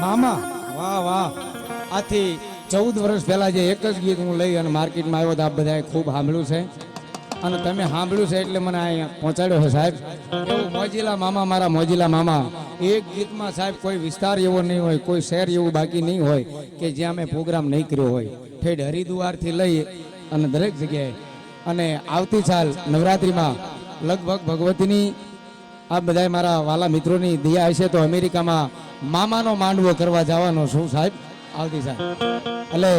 મામા વાહ વાહ. આથી 14 વર્ષ પહેલા જે એક જ ગીત હું લઈ અને માર્કેટમાં આવ્યો તો આપ બધાએ ખૂબ સાંભળ્યું છે અને તમે સાંભળ્યું છે એટલે મને અહીંયા પહોંચાડ્યો છે સાહેબ. એવું મોજીલા મામા મારા મોજીલા મામા. એક ગીતમાં સાહેબ કોઈ વિસ્તાર એવો નહીં હોય, કોઈ શહેર એવું બાકી નહીં હોય કે જ્યાં મેં પ્રોગ્રામ નહીં કર્યો હોય. ઠેઠ હરિદ્વારથી લઈ અને દરેક જગ્યાએ. અને આવતી સાલ નવરાત્રિમાં લગભગ ભગવતીની આ બધા મારા વાલા મિત્રોની દયા હશે તો અમેરિકામાં મામાનો માંડવો કરવા જવાનો છું સાહેબ આવતી સાલ. એટલે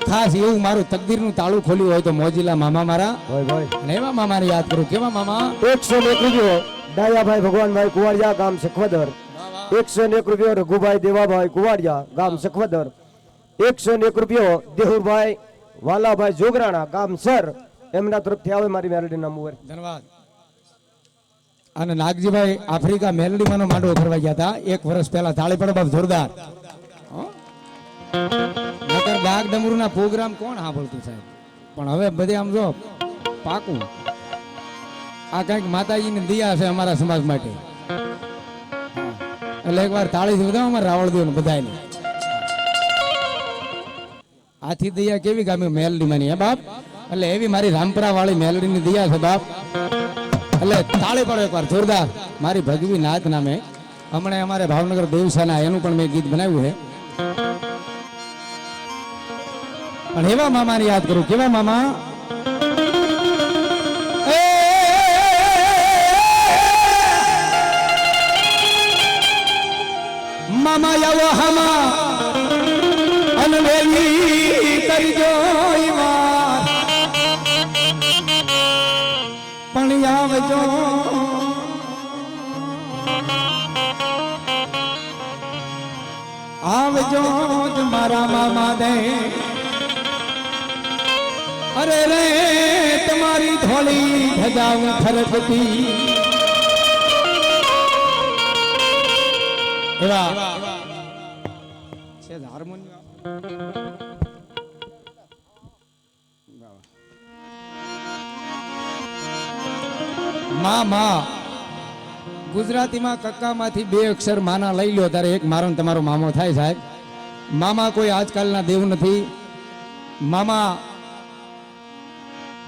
ખાસ એવું મારું તકદીરનું તાળું ખોલ્યું હોય તો મોજીલા મામા મારા અને એવા મામાને યાદ કરું. કેવા મામા? 101 રૂપિયો ડાયાભાઈ ભગવાનભાઈ કુવાડિયા ગામ સખવદર. 101 રૂપિયો રઘુભાઈ દેવાભાઈ કુવાડિયા ગામ સખવદર. 101 રૂપિયો દેહુરભાઈ વાલાભાઈ જોગરાણા ગામ સર. એમના તરફથી આવે મારી મેલડીના મુવર. ધન્યવાદ. અને નાગજીભાઈ આફ્રિકા મેલડીમાંનો માંડવો કરવા ગયા હતા 1 વર્ષ પહેલા. તાળી પડે બાપ જોરદાર. નકર ડાક ડમરૂના પ્રોગ્રામ કોણ સાંભળતું સાહેબ? પણ હવે બધે આમ જો પાકું આ કંઈક માતાજીની દયા છે અમારા સમાજ માટે. એટલે એકવાર તાળી બધા અમારે રાવળદેવ બધાને આથી દયા કેવી ગામી મેલડીમાંની હે બાપ. એટલે એવી મારી રામપરા વાળી મેલડીની દયા છે બાપ. એટલે તાળી પડો એકવાર જોરદાર. મારી ભગવી નાથ નામે હમણાં અમારે ભાવનગર દેવસાના એનું પણ મેં ગીત બનાવ્યું છે. પણ એવા મામાને યાદ કરું. કેવા મામા? મામા આવો હામા અનવેલી કરજો ઈમાન પણ આવજો આવજો મારા મામા દે. અરે રે તમારી થોડી ધજાવ ફરકતી. એવા છે હાર્મોનિયમ. મા ગુજરાતીમાં કક્કામાંથી 2 અક્ષર માના લઈ લો ત્યારે એક મારો તમારો મામો થાય સાહેબ. મામા કોઈ આજકાલના દેવ નથી. મામા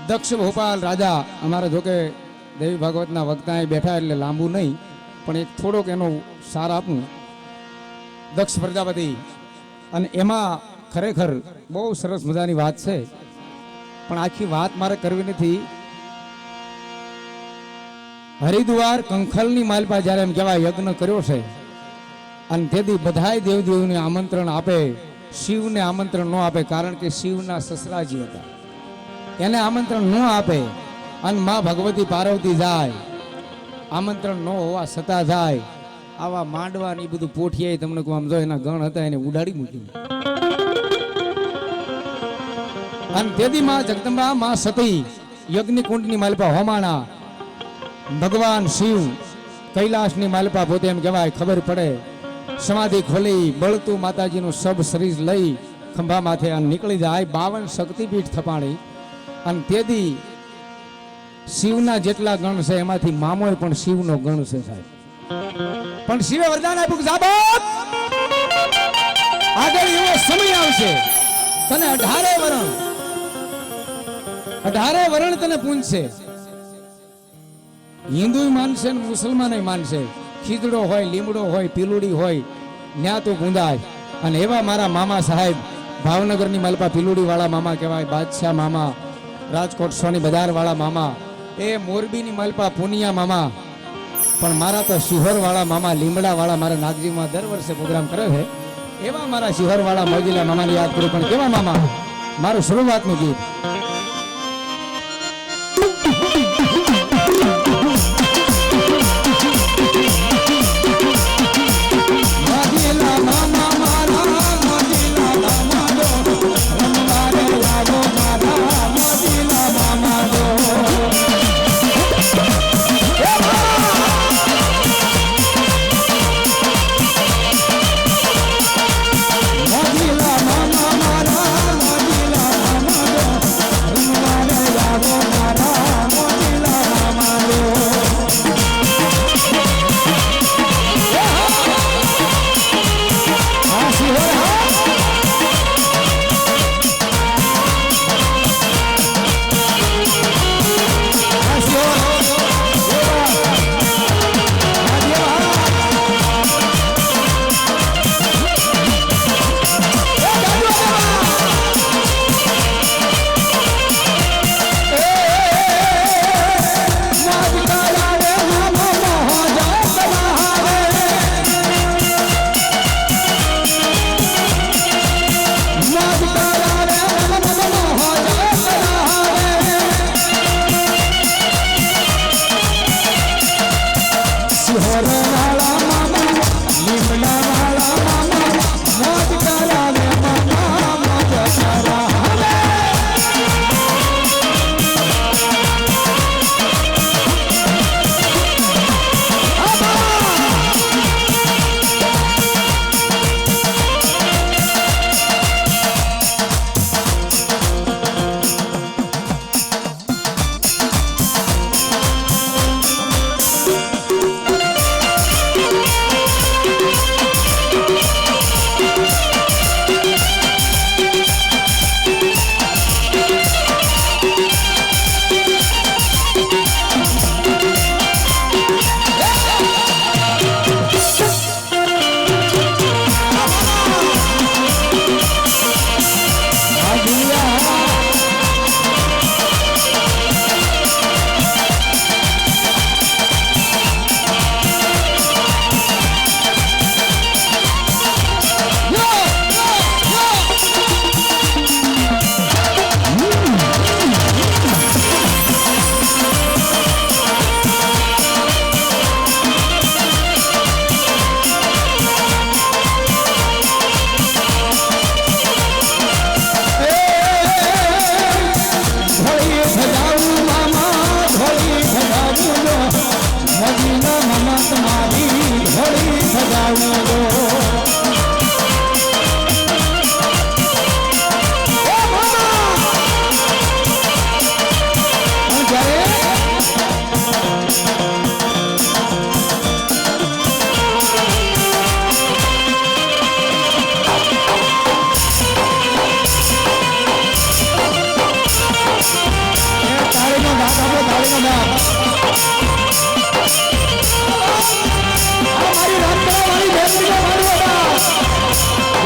દક્ષ ભોપાલ રાજા અમારા જોકે દેવી ભાગવતના વક્તા બેઠા એટલે લાંબુ નહીં પણ એક થોડોક એનો સાર આપું. દક્ષ પ્રજાપતિ અને એમાં ખરેખર બહુ સરસ મજાની વાત છે પણ આખી વાત મારે કરવી નથી. હરિદ્વાર કંખલની માલપા જ્યારે એમ કહેવાય યજ્ઞ કર્યો છે અને તેથી બધાય દેવદેવોને આમંત્રણ આપે, શિવને આમંત્રણ ન આપે કારણ કે શિવના સસરાજી હતા. એને આમંત્રણ ન આપે અને માં ભગવતી પાર્વતી જાય આમંત્રણ ન હોવા છતાં જાય. આવા માંડવા ને બધું પોઠિયાય તમને કહું આમ જો એના ગણ હતા એને ઉડાડી મૂક્યું. અને તેથી માં જગદંબા માં સતી યજ્ઞ કુંડની માલપા હોમાણા. ભગવાન શિવ કૈલાસની માલપા પોતે એમ કહેવાય ખબર પડે સમાધિ ખોલી બળતું માતાજીનું સબ શરીર લઈ ખંભા માથે નીકળી જાય. 52 શક્તિપીઠ થપાણી અને તેથી શિવના જેટલા ગણ છે એમાંથી મામોય પણ શિવનો ગણ છે સાહેબ. પણ શિવે વરદાન આપ્યું કે આગળ એવો સમય આવશે તને 18 વરણ તને પૂંજશે. હિન્દુ માનશે ને મુસલમાન માનશે. ખીજડો હોય, લીમડો હોય, પીલુડી હોય ન્યા તો ગુંદાય. અને એવા મારા મામા સાહેબ ભાવનગરની માલપા પીલુડી વાળા મામા કહેવાય, બાદશાહ મામા, રાજકોટ સોની બજાર વાળા મામા, એ મોરબીની માલપા પુનિયા મામા. પણ મારા તો શિહોર વાળા મામા, લીમડા વાળા મારા નાગજીમાં દર વર્ષે પ્રોગ્રામ કરે છે. એવા મારા શિહોર વાળા મોજીલા મામાને યાદ કરું. પણ કેવા મામા? મારું શરૂઆતનું ગીત.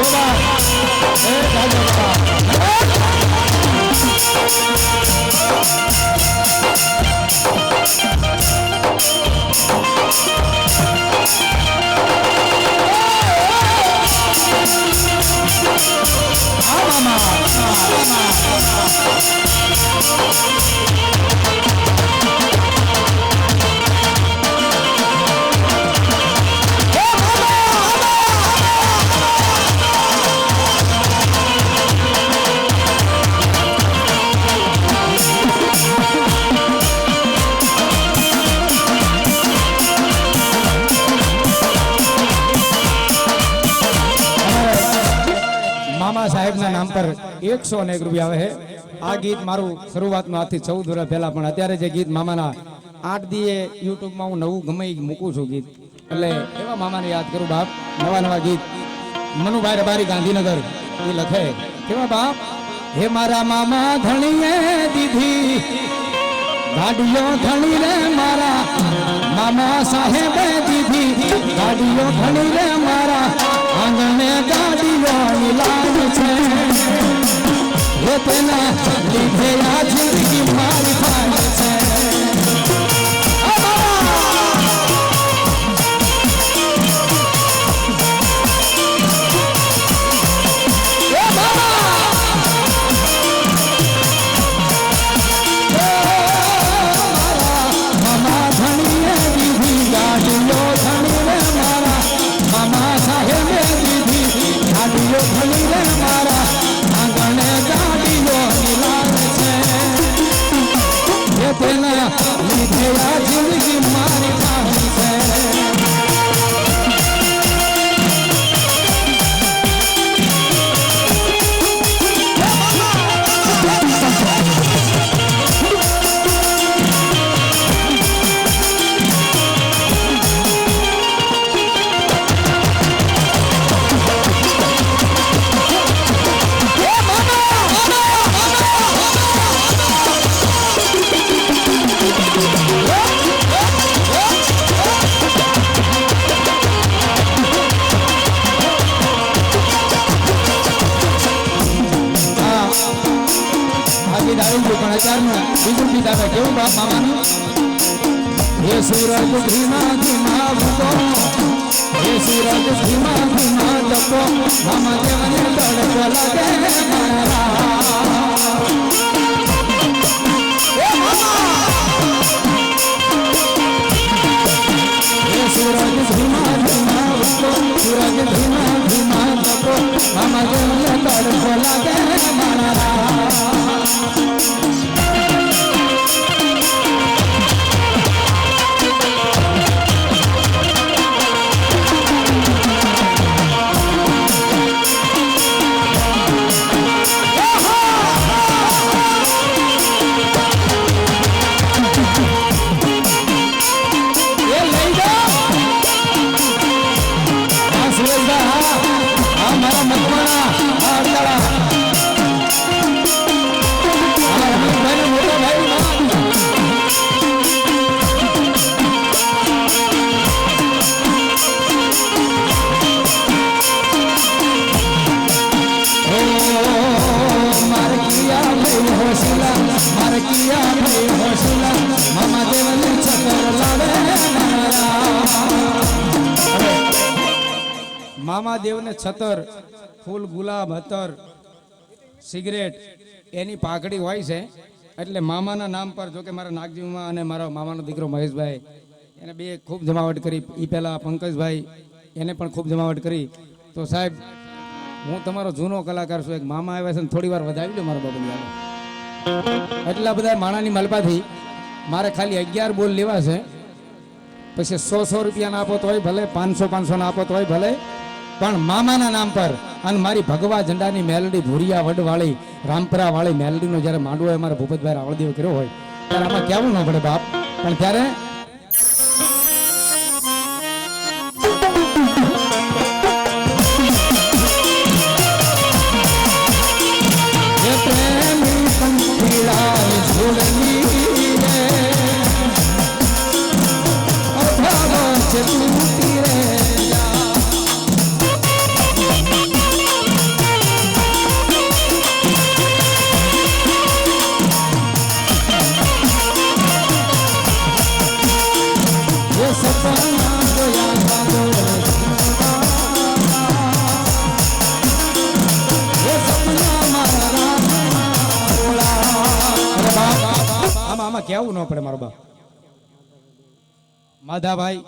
એ જાજો બાપા આ મામા સાહેબના નામ પર 101 રૂપિયા આવે છે આ ગીત મારું શરૂઆતમાં આજથી 14 વર્ષ પહેલા પણ અત્યારે જે ગીત મામાના 8 દીએ યુટ્યુબમાં હું નવું ગમે ઈ મૂકું છું ગીત એટલે એવા મામાને યાદ કરું બાપ નવા ગીત મનુભાઈ રબારી ગાંધીનગર એ લખે કેવા બાપ હે મારા મામા ધણીએ દીધી ગાડીઓ ધણી રે મારા મામા સાહેબે દીધી ગાડીઓ ધણી રે મારા આંગણે ગાડીઓ લાલ છે હે તેના લીધે આ જિંદગી મારી ફાળ છે તેના લીધે આ જિંદગી મારી ફાળી છે બીજું ગીત આવે કેવું બાપ મામાનું હે સૂરજ ધીમા ધીમા ભૂકો હે સૂરજ ધીમા ધીમા જપો મામા દેવને તડકો લાગે મારા હે સૂરજ ધીમા ધીમા ભૂકો સૂરજ ધીમા ધીમા જપો મામા દેવને તડકો લાગે મારા મામા દેવને છતર ફૂલ ગુલાબ અત્તર સિગરેટ એની પાઘડી હોય છે એટલે મામાના નામ પર જો કે મારા નાગજીમાં અને મારા મામાનો દીકરો મહેશભાઈ એને બે ખૂબ જમાવટ કરી એ પહેલાં પંકજભાઈ એને પણ ખૂબ જમાવટ કરી તો સાહેબ હું તમારો જૂનો કલાકાર છું એક મામા આવ્યા છે ને થોડી વાર વધાવી લો મારા બાબુ એટલા બધા માણાની મલપાથી મારે ખાલી 11 બોલ લેવા છે પછી 100 રૂપિયાના આપો તોય ભલે 500 ના આપો તોય ભલે પણ મામાના નામ પર અને મારી ભગવા ઝંડાની મેલડી ભૂરિયા વડવાળી રામપરા વાળી મેલડીનો જ્યારે માંડવો હોય મારા ભૂપતભાઈ રાવળદેવ કર્યો હોય ત્યારે આમાં કેવું ન પડે બાપ પણ ત્યારે કહેવું ન પડે મારો બાપ. માધાભાઈ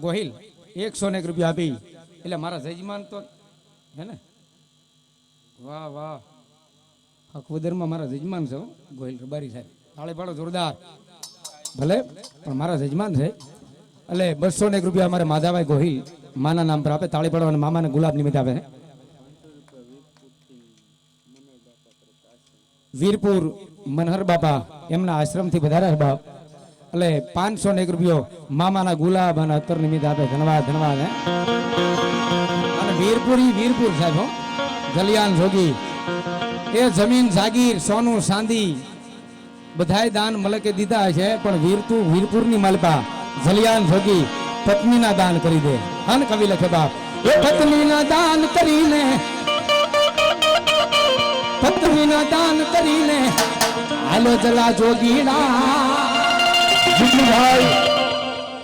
ગોહિલ 101 રૂપિયા આપી એટલે મારા જજમાન તો હે ને વાહ વાહ હકવદરમાં મારા જજમાન છે હો, ગોહિલ રબારી સાહેબ. તાળે પાડો જોરદાર. ભલે પણ મારા જજમાન છે એટલે 201 રૂપિયા અમારે માધાભાઈ ગોહિલ માના નામ પર આપે. તાળી પાડો અને મામાને ગુલાબ નિમિત્ત આપે. વીરપુર મનહર બાપા એમના આશ્રમથી વધારે બાપ એટલે 501 રૂપિયો મામાના ગુલાબ અને અત્તર નિમિત્ત આપે. ધન્યવાદ ધન્યવાદ. અને વીરપુર સાહેબ હો, જલિયાન જોગી એ જમીન જાગીર સોનું ચાંદી બધાય દાન મલકે દીધા છે, પણ વીરપુરની માલપા જલિયાન જોગી પત્નીના દાન કરી દે. હન કવિ લખે બાપ એ પત્નીના દાન કરીને હાલો જલા જોગીડા.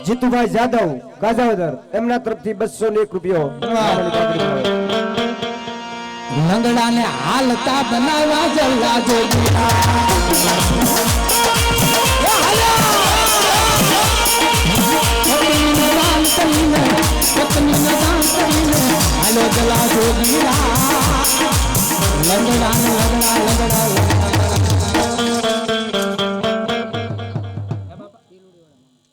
જીતુભાઈ જાદવ ગાજાવદર એમના તરફથી 201 રૂપિયો. લંગડાને હાલતા બનાવવા જલા જોગીડા. પત્નીના દાન કરીને હાલો જલા જોગીડા. લંગડા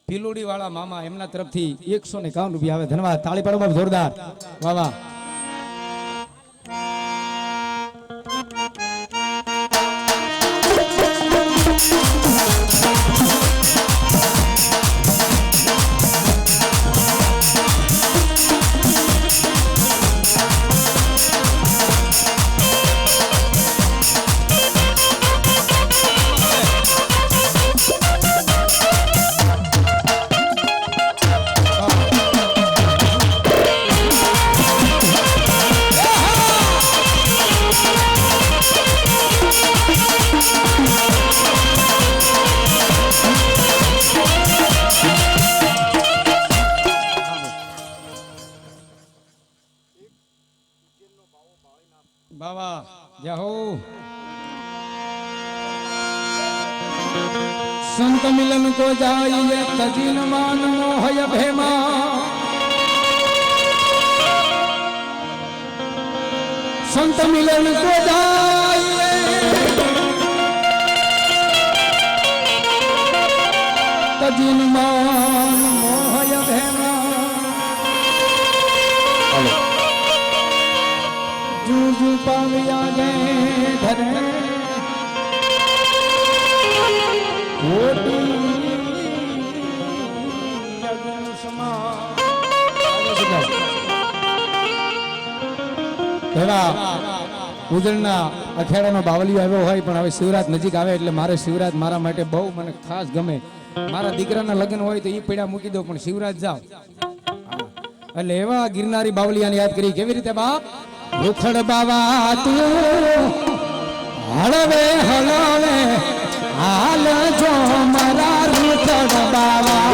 પીલુડી વાળા મામા એમના તરફથી 151 રૂપિયા આવે. ધન્યવાદ. તાળી પાડો બાપ જોરદાર. વાહ વાહ. બાબા જય હો. સંત મિલન કો જાઈએ તજીન માન મોહય ભેમા. સંત મિલન કો જાઈએ તજીન માન મોહય ભેમા. જૂજુ પાવ્યા ગે ધરે ઉજળના અખેડાનો બાવલિયો આવ્યો હોય, પણ હવે શિવરાત નજીક આવે એટલે મારે શિવરાત મારા માટે બહુ મને ખાસ ગમે. મારા દીકરાના લગ્ન હોય તો એ પૈડા મૂકી દો, પણ શિવરાત જાવ એટલે એવા ગિરનારી બાવલિયાને યાદ કરી. કેવી રીતે બાપ? રૂખડ બાવા તું હળવે હળવે હાલ જો મારા રૂખડ બાવા.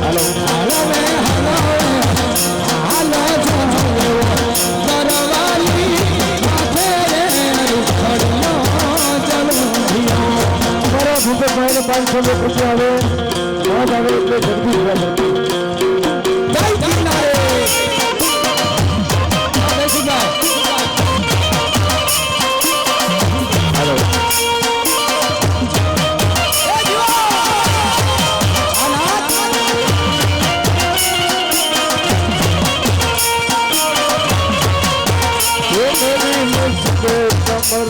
હળવે હળવે હાલ જો કરવાલી માથે રૂખડનો જલધિયો. અમારા ભૂપતભાઈને 501 રૂપિયા આવે. વાત આવે એટલે જલ્દી ઉભા થજો. જય ગિરનારી. કમર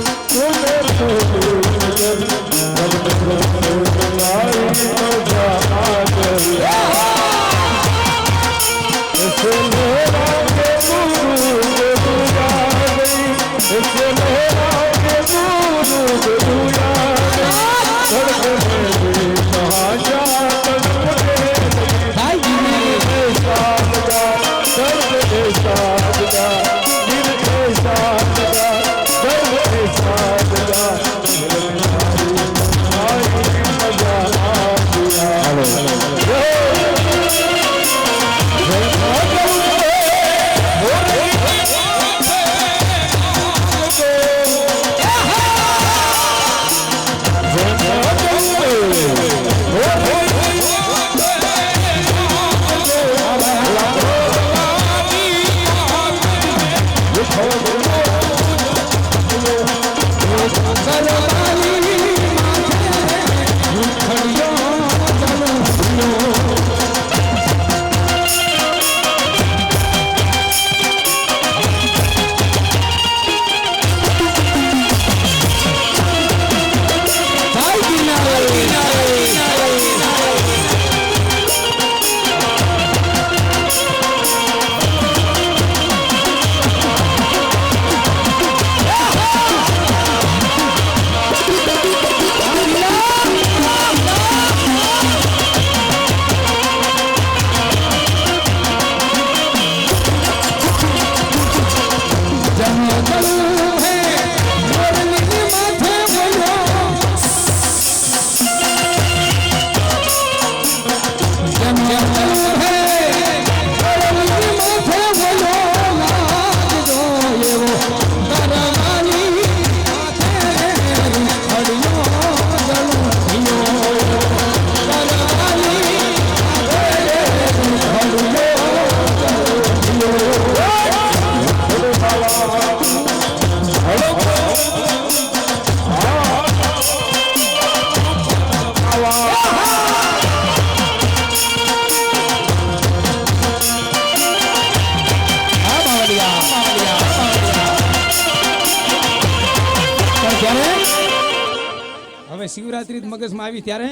શિવરાત્રી જ મગજમાં આવી ત્યારે